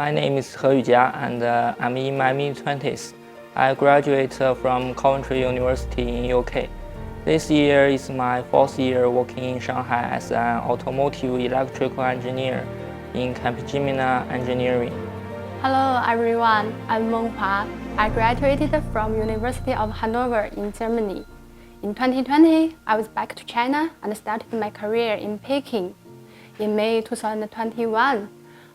My name is He Yujia and I'm in my mid-20s. I graduated from Coventry University in UK. This year is my 4th year working in Shanghai as an automotive electrical engineer in Capgemini Engineering. Hello everyone, I'm Meng Hua. I graduated from University of Hanover in Germany. In 2020, I was back to China and started my career in Peking. In May 2021,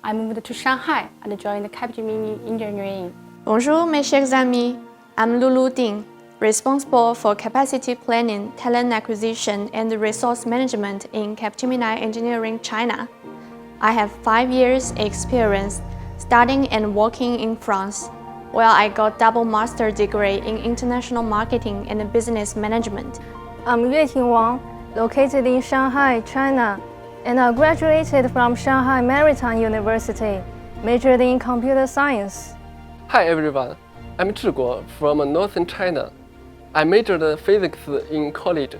I moved to Shanghai and joined Capgemini Engineering. Bonjour mes chers amis, I'm Lulu Ding, responsible for capacity planning, talent acquisition, and resource management in Capgemini Engineering China. I have 5 years experience studying and working in France, where I got double master degree in international marketing and business management. I'm Yueting Wang, located in Shanghai, China, and I graduated from Shanghai Maritime University, majored in computer science. Hi everyone, I'm Zhi Guo from northern China. I majored in physics in college.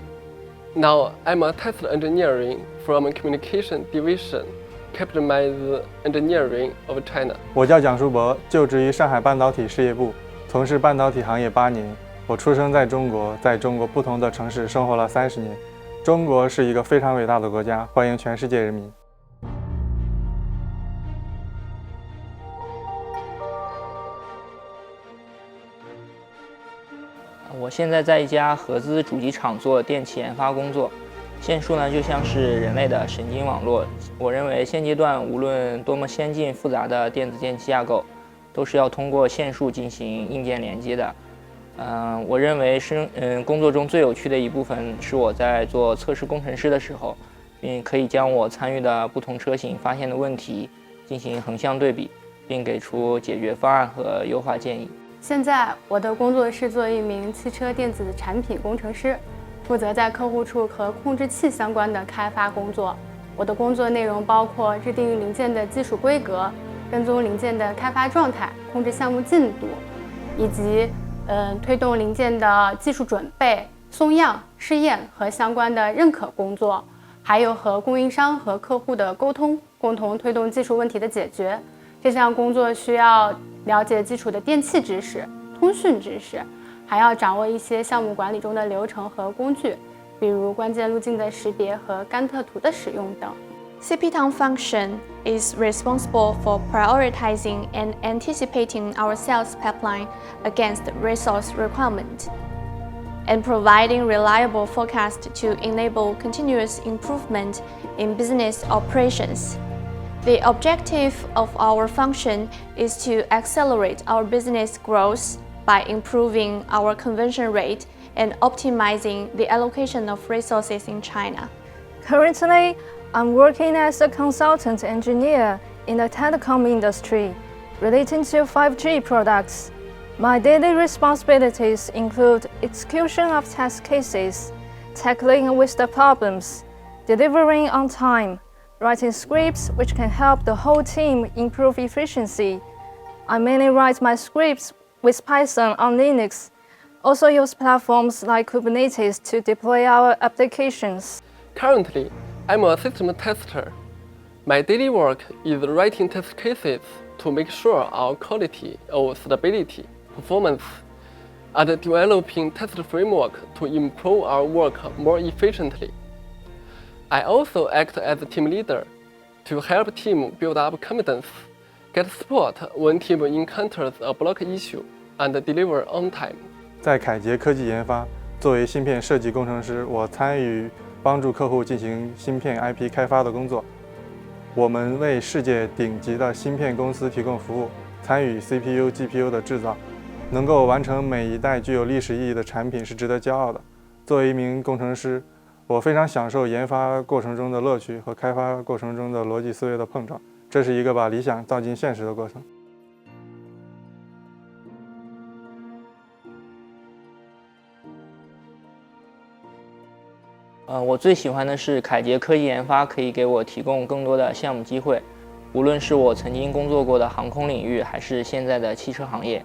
Now I'm a test engineering from Communication Division, Capgemini Engineering of China. 我叫蒋书博，就职于上海半导体事业部，从事半导体行业8年。我出生在中国，在中国不同的城市生活了30年。中国是一个非常伟大的国家，欢迎全世界人民。我现在在一家合资主机厂做电气研发工作。线束呢，就像是人类的神经网络。我认为现阶段无论多么先进复杂的电子电气架构，都是要通过线束进行硬件连接的。我认为工作中最有趣的一部分是我在做测试工程师的时候，并可以将我参与的不同车型发现的问题进行横向对比，并给出解决方案和优化建议。现在我的工作是做一名汽车电子产品工程师，负责在客户处和控制器相关的开发工作。我的工作内容包括制定零件的技术规格、跟踪零件的开发状态、控制项目进度，以及推动零件的技术准备、送样、试验和相关的认可工作，还有和供应商和客户的沟通，共同推动技术问题的解决。这项工作需要了解基础的电气知识、通讯知识，还要掌握一些项目管理中的流程和工具，比如关键路径的识别和甘特图的使用等。CPTON function is responsible for prioritizing and anticipating our sales pipeline against resource requirement and providing reliable forecast to enable continuous improvement in business operations. The objective of our function is to accelerate our business growth by improving our conversion rate and optimizing the allocation of resources in China. Currently, I'm working as a consultant engineer in the telecom industry relating to 5G products. My daily responsibilities include execution of test cases, tackling with the problems, delivering on time, writing scripts which can help the whole team improve efficiency. I mainly write my scripts with Python on Linux, also use platforms like Kubernetes to deploy our applications. Currently, I'm a system tester. My daily work is writing test cases to make sure our quality or stability, performance, and developing test framework to improve our work more efficiently. I also act as a team leader to help team build up confidence, get support when team encounters a block issue, and deliver on time. 在凯捷科技研发，作为芯片设计工程师，我参与帮助客户进行芯片 IP 开发的工作。我们为世界顶级的芯片公司提供服务，参与 CPU、GPU 的制造，能够完成每一代具有历史意义的产品是值得骄傲的。作为一名工程师，我非常享受研发过程中的乐趣和开发过程中的逻辑思维的碰撞，这是一个把理想造进现实的过程。我最喜欢的是凯捷科技研发可以给我提供更多的项目机会，无论是我曾经工作过的航空领域，还是现在的汽车行业，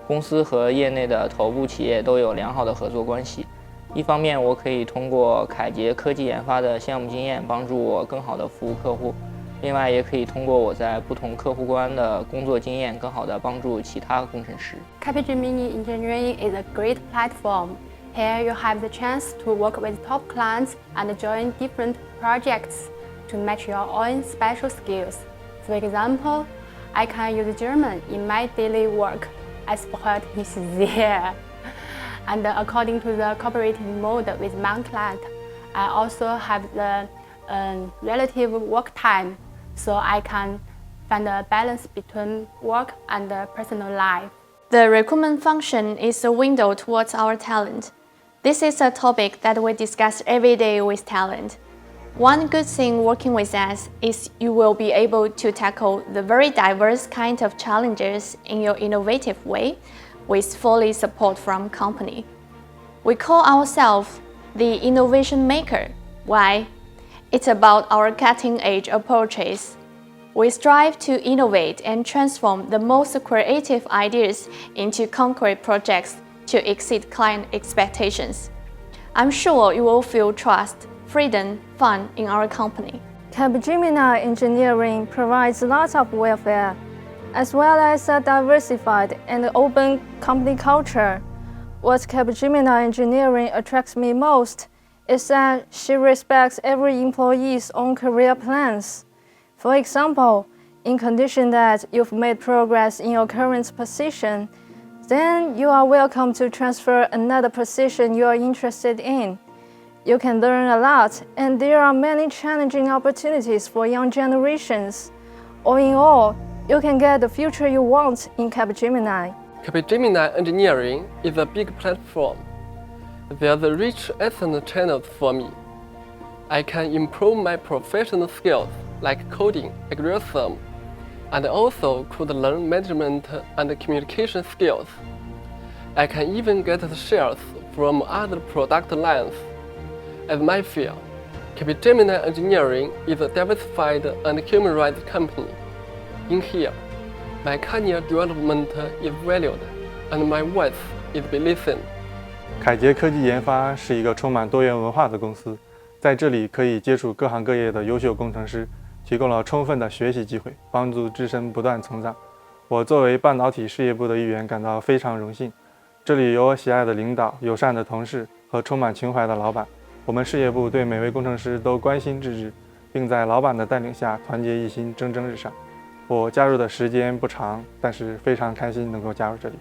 公司和业内的头部企业都有良好的合作关系。一方面，我可以通过凯捷科技研发的项目经验，帮助我更好地服务客户；另外，也可以通过我在不同客户端的工作经验，更好地帮助其他工程师。Capgemini Engineering is a great platform. Here you have the chance to work with top clients and join different projects to match your own special skills. For example, I can use German in my daily work. I support is there. And according to the cooperative mode with my client, I also have the relative work time, so I can find a balance between work and personal life. The recruitment function is a window towards our talent. This is a topic that we discuss every day with talent. One good thing working with us is you will be able to tackle the very diverse kind of challenges in your innovative way with fully support from company. We call ourselves the innovation maker. Why? It's about our cutting-edge approaches. We strive to innovate and transform the most creative ideas into concrete projects to exceed client expectations. I'm sure you will feel trust, freedom, fun in our company. Capgemini Engineering provides lots of welfare, as well as a diversified and open company culture. What Capgemini Engineering attracts me most is that she respects every employee's own career plans. For example, in condition that you've made progress in your current position, then you are welcome to transfer another position you are interested in. You can learn a lot, and there are many challenging opportunities for young generations. All in all, you can get the future you want in Capgemini. Capgemini Engineering is a big platform. There's a rich excellent channels for me. I can improve my professional skills like coding, algorithm, and also could learn management and communication skills. I can even get the shares from other product lines. As my field, Capgemini Engineering is a diversified and human rights company. In here, my career development is valued, and my voice is be listened. 凯捷科技研发是一个充满多元文化的公司，在这里可以接触各行各业的优秀工程师，提供了充分的学习机会，帮助自身不断成长。我作为半导体事业部的一员，感到非常荣幸。这里有我喜爱的领导、友善的同事和充满情怀的老板。我们事业部对每位工程师都关心致志，并在老板的带领下团结一心，蒸蒸日上。我加入的时间不长，但是非常开心能够加入这里。